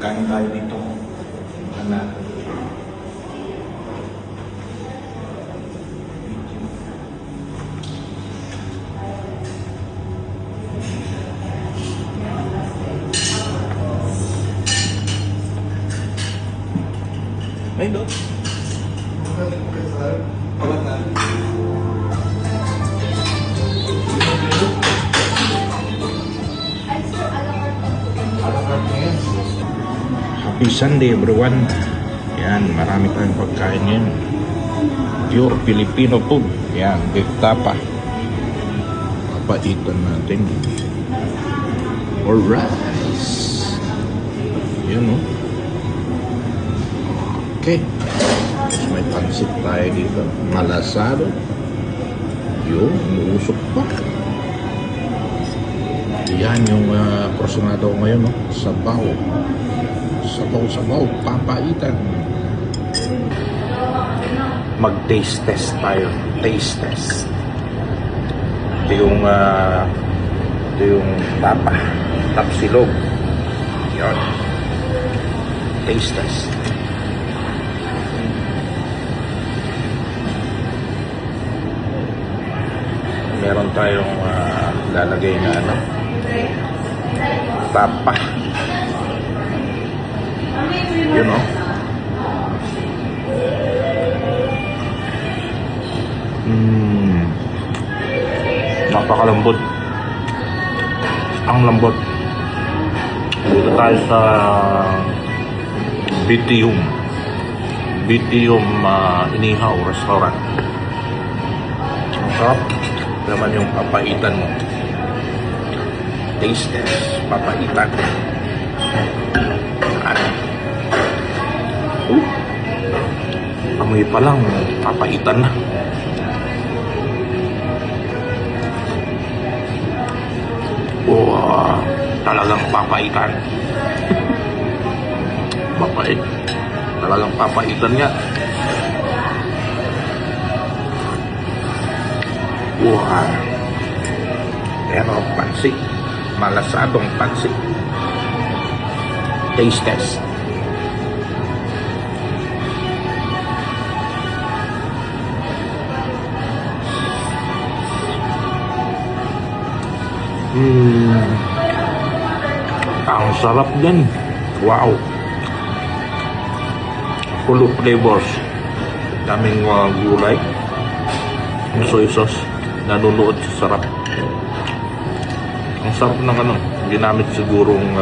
Kain tayo dito. Anak. Ay, do. Happy Sunday everyone. Yan, marami tayong pagkain ngayon. Pure Filipino food. Yan, beef tapa. Papaitan natin. Or rice. Yan o. Okay. Tapos may pansit tayo dito. Malasado. Yun, umuusok pa. Yan yung porsyonado ko ngayon, no? Sabaw. Sabaw, papaitan. Mag-taste test tayo. Taste test. Ito yung tapa. Tapsilog. Yan. Taste test. Meron tayong lalagay na tapa. Yun o. Napakalambot. Ang lambot. Dito tayo sa BTUM Inihaw Restaurant. Ang sarap. Naman yung papaitan mo. Taste test. Papaitan. Amoy pa lang, papaitan na. Wow, talagang papaitan. Papait. Talagang papaitan nga. Wow. Pero pansit. Malasadong pansit. Taste test. Ang sarap din. Wow. Full of flavors. Daming gulay. Yung soy sauce. Nanunuot sa sarap. Ang sarap ng ginamit sigurong